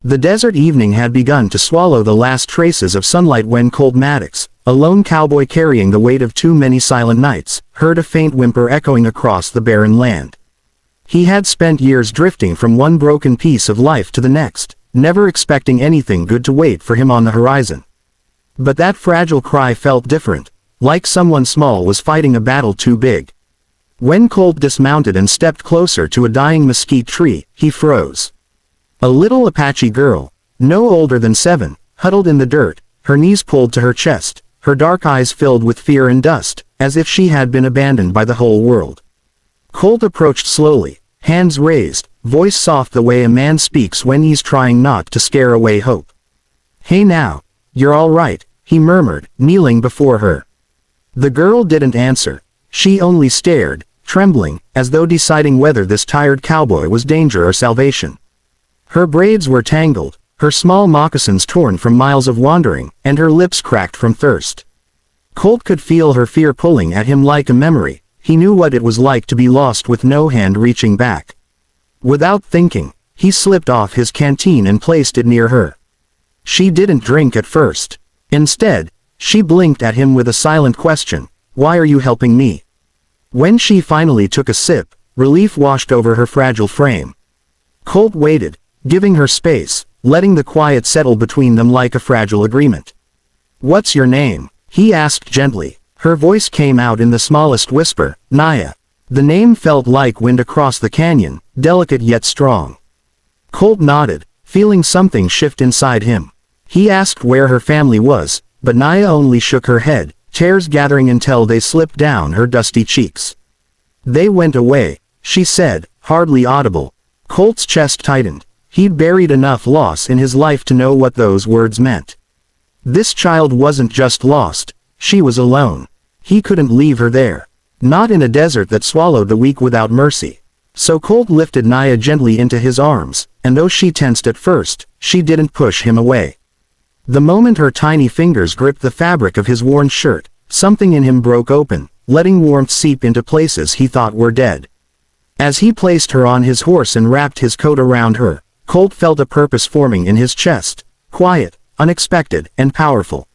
The desert evening had begun to swallow the last traces of sunlight when Colt Maddox, a lone cowboy carrying the weight of too many silent nights, heard a faint whimper echoing across the barren land. He had spent years drifting from one broken piece of life to the next, never expecting anything good to wait for him on the horizon. But that fragile cry felt different, like someone small was fighting a battle too big. When Colt dismounted and stepped closer to a dying mesquite tree, he froze. A little Apache girl, no older than 7, huddled in the dirt, her knees pulled to her chest, her dark eyes filled with fear and dust, as if she had been abandoned by the whole world. Colt approached slowly, hands raised, voice soft the way a man speaks when he's trying not to scare away hope. "Hey now, you're all right," he murmured, kneeling before her. The girl didn't answer. She only stared, trembling, as though deciding whether this tired cowboy was danger or salvation. Her braids were tangled, her small moccasins torn from miles of wandering, and her lips cracked from thirst. Colt could feel her fear pulling at him like a memory. He knew what it was like to be lost with no hand reaching back. Without thinking, he slipped off his canteen and placed it near her. She didn't drink at first. Instead, she blinked at him with a silent question, "Why are you helping me?" When she finally took a sip, relief washed over her fragile frame. Colt waited, giving her space, letting the quiet settle between them like a fragile agreement. "What's your name?" he asked gently. Her voice came out in the smallest whisper, "Naya." The name felt like wind across the canyon, delicate yet strong. Colt nodded, feeling something shift inside him. He asked where her family was, but Naya only shook her head, tears gathering until they slipped down her dusty cheeks. "They went away," she said, hardly audible. Colt's chest tightened. He'd buried enough loss in his life to know what those words meant. This child wasn't just lost, she was alone. He couldn't leave her there. Not in a desert that swallowed the weak without mercy. So Colt lifted Naya gently into his arms, and though she tensed at first, she didn't push him away. The moment her tiny fingers gripped the fabric of his worn shirt, something in him broke open, letting warmth seep into places he thought were dead. As he placed her on his horse and wrapped his coat around her, Colt felt a purpose forming in his chest, quiet, unexpected, and powerful.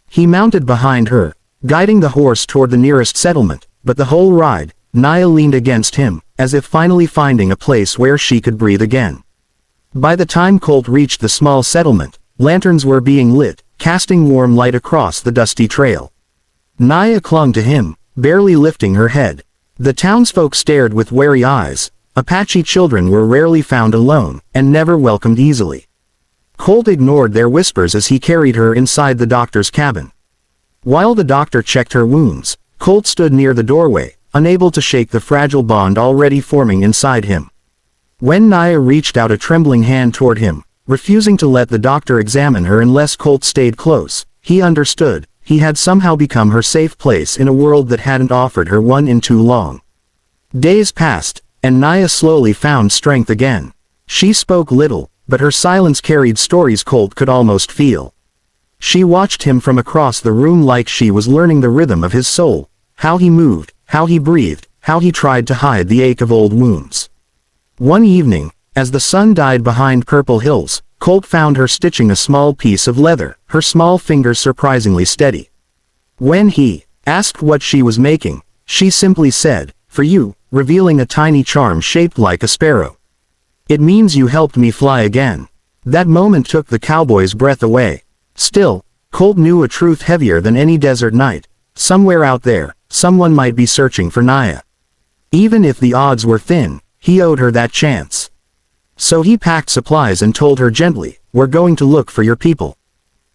He mounted behind her, guiding the horse toward the nearest settlement, but the whole ride, Naya leaned against him, as if finally finding a place where she could breathe again. By the time Colt reached the small settlement, lanterns were being lit, casting warm light across the dusty trail. Naya clung to him, barely lifting her head. The townsfolk stared with wary eyes. Apache children were rarely found alone, and never welcomed easily. Colt ignored their whispers as he carried her inside the doctor's cabin. While the doctor checked her wounds, Colt stood near the doorway, unable to shake the fragile bond already forming inside him. When Naya reached out a trembling hand toward him, refusing to let the doctor examine her unless Colt stayed close, he understood. He had somehow become her safe place in a world that hadn't offered her one in too long. Days passed, and Naya slowly found strength again. She spoke little, but her silence carried stories Colt could almost feel. She watched him from across the room like she was learning the rhythm of his soul, how he moved, how he breathed, how he tried to hide the ache of old wounds. One evening, as the sun died behind purple hills, Colt found her stitching a small piece of leather, her small fingers surprisingly steady. When he asked what she was making, she simply said, "For you," revealing a tiny charm shaped like a sparrow. "It means you helped me fly again." That moment took the cowboy's breath away. Still, Colt knew a truth heavier than any desert night. Somewhere out there, someone might be searching for Naya. Even if the odds were thin, he owed her that chance. So he packed supplies and told her gently, "We're going to look for your people."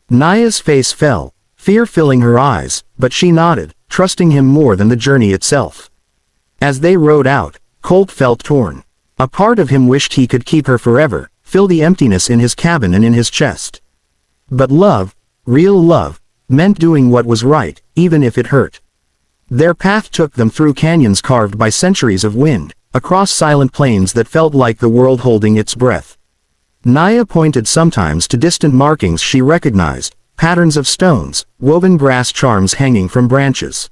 Naya's face fell, fear filling her eyes, but she nodded, trusting him more than the journey itself. As they rode out, Colt felt torn. A part of him wished he could keep her forever, fill the emptiness in his cabin and in his chest. But love, real love, meant doing what was right, even if it hurt. Their path took them through canyons carved by centuries of wind, across silent plains that felt like the world holding its breath. Naya pointed sometimes to distant markings she recognized, patterns of stones, woven grass charms hanging from branches.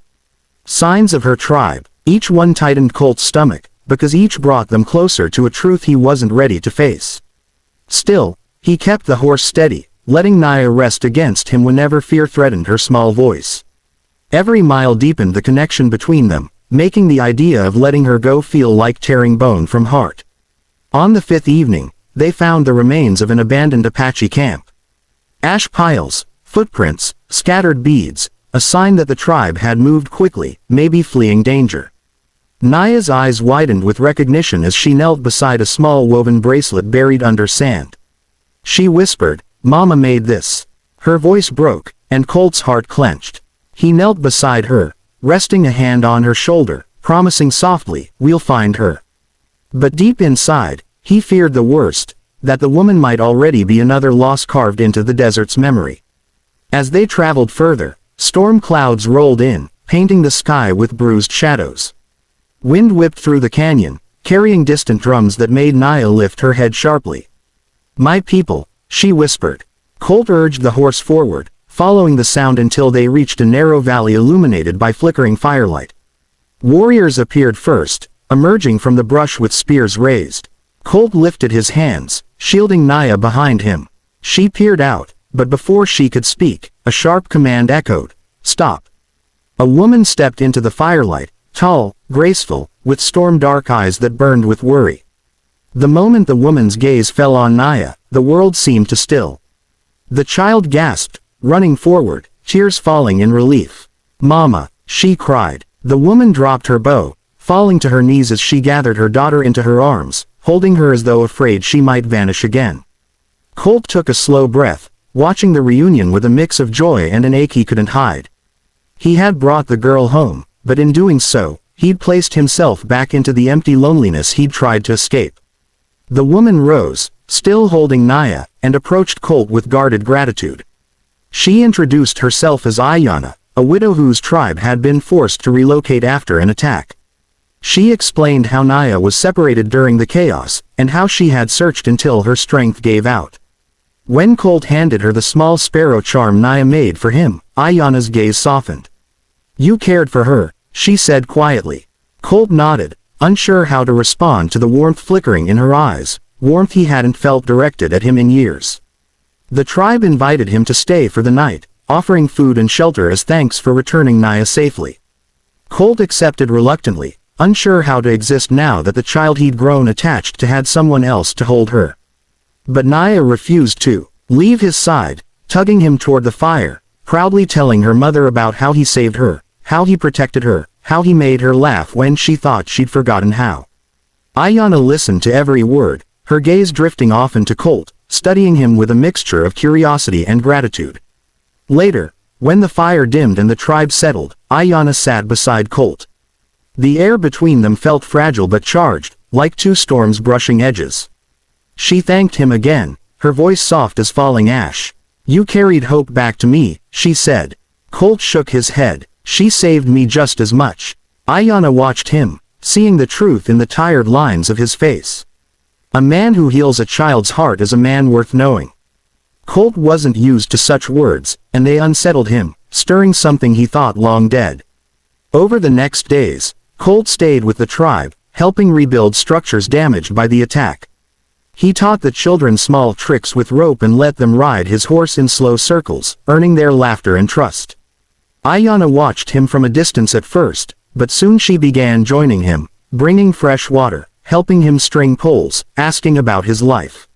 Signs of her tribe. Each one tightened Colt's stomach, because each brought them closer to a truth he wasn't ready to face. Still, He kept the horse steady, letting Naya rest against him whenever fear threatened her small voice. Every mile deepened the connection between them, making the idea of letting her go feel like tearing bone from heart. On the 5th evening, they found the remains of an abandoned Apache camp. Ash piles, footprints, scattered beads, a sign that the tribe had moved quickly, maybe fleeing danger. Naya's eyes widened with recognition as she knelt beside a small woven bracelet buried under sand. She whispered, "Mama made this." Her voice broke, and Colt's heart clenched. He knelt beside her, resting a hand on her shoulder, promising softly, "We'll find her." But deep inside, he feared the worst, that the woman might already be another loss carved into the desert's memory. As they traveled further, storm clouds rolled in, painting the sky with bruised shadows. Wind whipped through the canyon, carrying distant drums that made Naya lift her head sharply. "My people," she whispered. Colt urged the horse forward, following the sound until they reached a narrow valley illuminated by flickering firelight. Warriors appeared first, emerging from the brush with spears raised. Colt lifted his hands, shielding Naya behind him. She peered out, but before she could speak, a sharp command echoed, "Stop." A woman stepped into the firelight, tall, graceful, with storm-dark eyes that burned with worry. The moment the woman's gaze fell on Naya, the world seemed to still. The child gasped, running forward, tears falling in relief. "Mama," she cried. The woman dropped her bow, falling to her knees as she gathered her daughter into her arms, holding her as though afraid she might vanish again. Colt took a slow breath, watching the reunion with a mix of joy and an ache he couldn't hide. He had brought the girl home, but in doing so, he'd placed himself back into the empty loneliness he'd tried to escape. The woman rose, still holding Naya, and approached Colt with guarded gratitude. She introduced herself as Ayanna, a widow whose tribe had been forced to relocate after an attack. She explained how Naya was separated during the chaos, and how she had searched until her strength gave out. When Colt handed her the small sparrow charm Naya made for him, Ayanna's gaze softened. "You cared for her," she said quietly. Colt nodded, unsure how to respond to the warmth flickering in her eyes, warmth he hadn't felt directed at him in years. The tribe invited him to stay for the night, offering food and shelter as thanks for returning Naya safely. Colt accepted reluctantly, unsure how to exist now that the child he'd grown attached to had someone else to hold her. But Naya refused to leave his side, tugging him toward the fire, proudly telling her mother about how he saved her, how he protected her, how he made her laugh when she thought she'd forgotten how. Ayanna listened to every word, her gaze drifting often to Colt, studying him with a mixture of curiosity and gratitude. Later, when the fire dimmed and the tribe settled, Ayanna sat beside Colt. The air between them felt fragile but charged, like two storms brushing edges. She thanked him again, her voice soft as falling ash. "You carried hope back to me," she said. Colt shook his head. "She saved me just as much." Ayanna watched him, seeing the truth in the tired lines of his face. A man who heals a child's heart is a man worth knowing. Colt wasn't used to such words, and they unsettled him, stirring something he thought long dead. Over the next days, Colt stayed with the tribe, helping rebuild structures damaged by the attack. He taught the children small tricks with rope and let them ride his horse in slow circles, earning their laughter and trust. Ayanna watched him from a distance at first, but soon she began joining him, bringing fresh water, helping him string poles, asking about his life.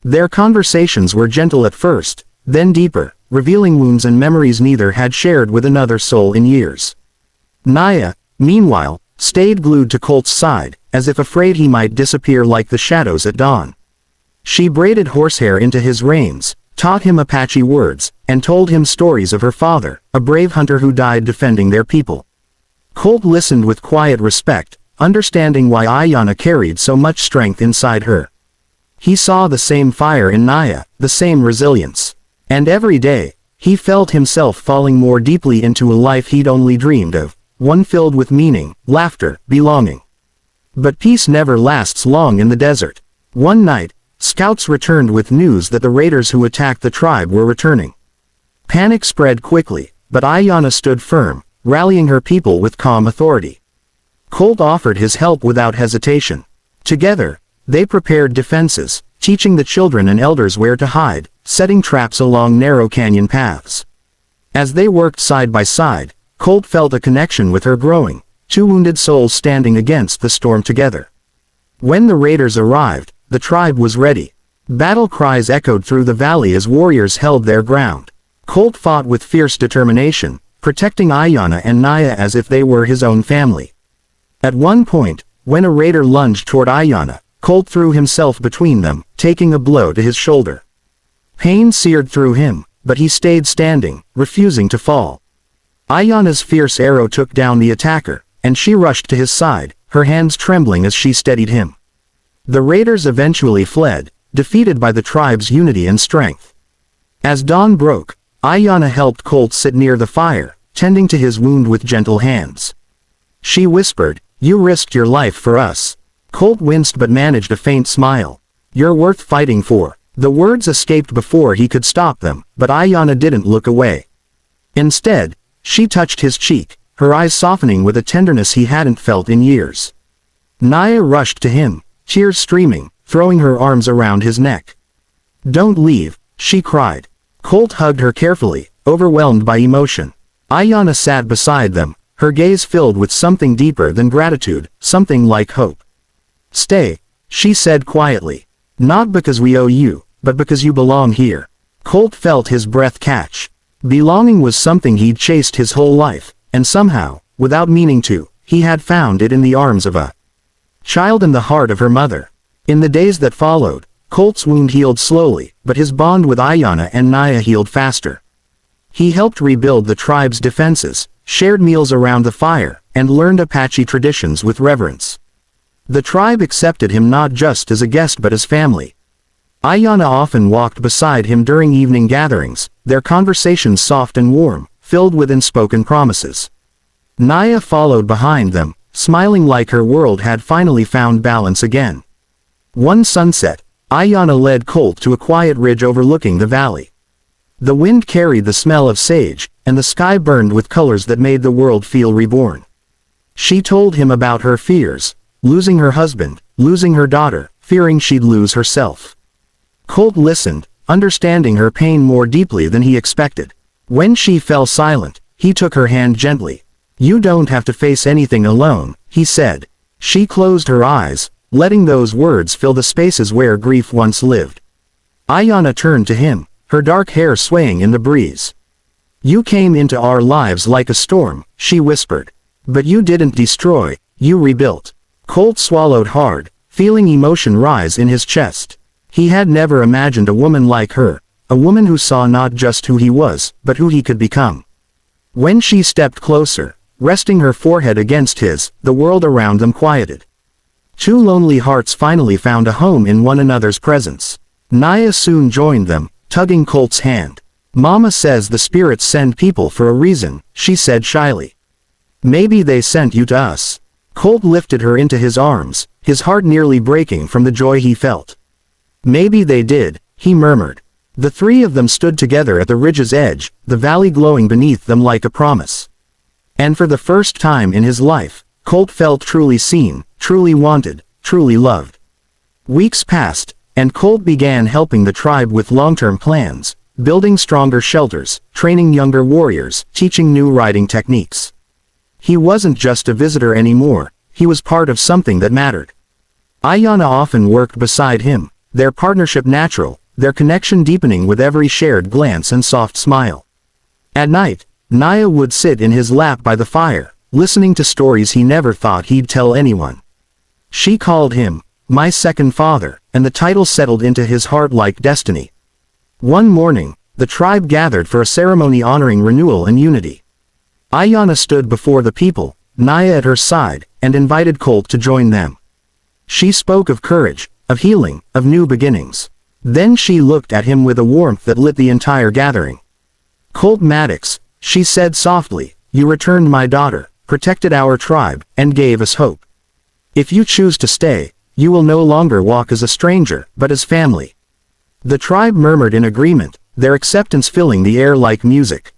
Their conversations were gentle at first, then deeper, revealing wounds and memories neither had shared with another soul in years. Naya, meanwhile, stayed glued to Colt's side, as if afraid he might disappear like the shadows at dawn. She braided horsehair into his reins, taught him Apache words, and told him stories of her father, a brave hunter who died defending their people. Colt listened with quiet respect, understanding why Ayanna carried so much strength inside her. He saw the same fire in Naya, the same resilience. And every day, he felt himself falling more deeply into a life he'd only dreamed of, one filled with meaning, laughter, belonging. But peace never lasts long in the desert. One night, scouts returned with news that the raiders who attacked the tribe were returning. Panic spread quickly, but Ayanna stood firm, rallying her people with calm authority. Colt offered his help without hesitation. Together, they prepared defenses, teaching the children and elders where to hide, setting traps along narrow canyon paths. As they worked side by side, Colt felt a connection with her growing, two wounded souls standing against the storm together. When the raiders arrived, the tribe was ready. Battle cries echoed through the valley as warriors held their ground. Colt fought with fierce determination, protecting Ayanna and Naya as if they were his own family. At one point, when a raider lunged toward Ayanna, Colt threw himself between them, taking a blow to his shoulder. Pain seared through him, but he stayed standing, refusing to fall. Ayanna's fierce arrow took down the attacker, and she rushed to his side, her hands trembling as she steadied him. The raiders eventually fled, defeated by the tribe's unity and strength. As dawn broke, Ayanna helped Colt sit near the fire, tending to his wound with gentle hands. She whispered, "You risked your life for us." Colt winced but managed a faint smile. "You're worth fighting for." The words escaped before he could stop them, but Ayanna didn't look away. Instead, she touched his cheek, her eyes softening with a tenderness he hadn't felt in years. Naya rushed to him, tears streaming, throwing her arms around his neck. "Don't leave," she cried. Colt hugged her carefully, overwhelmed by emotion. Ayanna sat beside them, her gaze filled with something deeper than gratitude, something like hope. "Stay," she said quietly. "Not because we owe you, but because you belong here." Colt felt his breath catch. Belonging was something he'd chased his whole life, and somehow, without meaning to, he had found it in the arms of a child and the heart of her mother. In the days that followed, Colt's wound healed slowly, but his bond with Ayanna and Naya healed faster. He helped rebuild the tribe's defenses, shared meals around the fire, and learned Apache traditions with reverence. The tribe accepted him not just as a guest but as family. Ayanna often walked beside him during evening gatherings, their conversations soft and warm, filled with unspoken promises. Naya followed behind them, smiling like her world had finally found balance again. One sunset, Ayanna led Colt to a quiet ridge overlooking the valley. The wind carried the smell of sage, and the sky burned with colors that made the world feel reborn. She told him about her fears, losing her husband, losing her daughter, fearing she'd lose herself. Colt listened, understanding her pain more deeply than he expected. When she fell silent, he took her hand gently. "You don't have to face anything alone," he said. She closed her eyes, letting those words fill the spaces where grief once lived. Ayanna turned to him, her dark hair swaying in the breeze. "You came into our lives like a storm," she whispered. "But you didn't destroy, you rebuilt." Colt swallowed hard, feeling emotion rise in his chest. He had never imagined a woman like her, a woman who saw not just who he was, but who he could become. When she stepped closer, resting her forehead against his, the world around them quieted. Two lonely hearts finally found a home in one another's presence. Naya soon joined them, tugging Colt's hand. "Mama says the spirits send people for a reason," she said shyly. "Maybe they sent you to us." Colt lifted her into his arms, his heart nearly breaking from the joy he felt. "Maybe they did," he murmured. The three of them stood together at the ridge's edge, the valley glowing beneath them like a promise. And for the first time in his life, Colt felt truly seen, truly wanted, truly loved. Weeks passed, and Colt began helping the tribe with long-term plans, building stronger shelters, training younger warriors, teaching new riding techniques. He wasn't just a visitor anymore, he was part of something that mattered. Ayanna often worked beside him, their partnership natural, their connection deepening with every shared glance and soft smile. At night, Naya would sit in his lap by the fire, listening to stories he never thought he'd tell anyone. She called him, "my second father," and the title settled into his heart like destiny. One morning, the tribe gathered for a ceremony honoring renewal and unity. Ayanna stood before the people, Naya at her side, and invited Colt to join them. She spoke of courage, of healing, of new beginnings. Then she looked at him with a warmth that lit the entire gathering. "Colt Maddox," she said softly, "you returned my daughter, protected our tribe, and gave us hope. If you choose to stay, you will no longer walk as a stranger, but as family." The tribe murmured in agreement, their acceptance filling the air like music.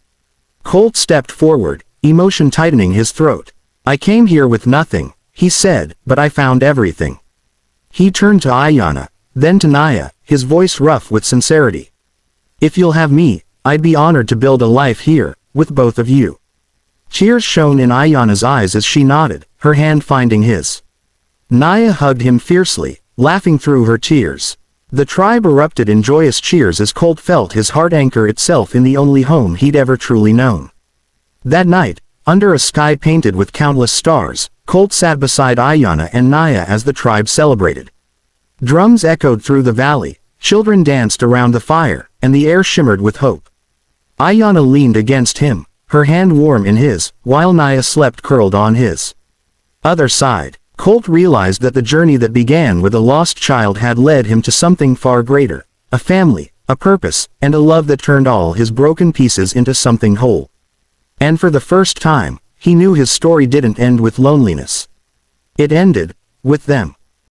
Colt stepped forward, emotion tightening his throat. "I came here with nothing," he said, "but I found everything." He turned to Ayanna, Then to Naya, his voice rough with sincerity. "If you'll have me, I'd be honored to build a life here, with both of you." Tears shone in Ayanna's eyes as she nodded, her hand finding his. Naya hugged him fiercely, laughing through her tears. The tribe erupted in joyous cheers as Colt felt his heart anchor itself in the only home he'd ever truly known. That night, under a sky painted with countless stars, Colt sat beside Ayanna and Naya as the tribe celebrated. Drums echoed through the valley, children danced around the fire, and the air shimmered with hope. Ayanna leaned against him, her hand warm in his, while Naya slept curled on his other side. Colt realized that the journey that began with a lost child had led him to something far greater, a family, a purpose, and a love that turned all his broken pieces into something whole. And for the first time, he knew his story didn't end with loneliness. It ended with them.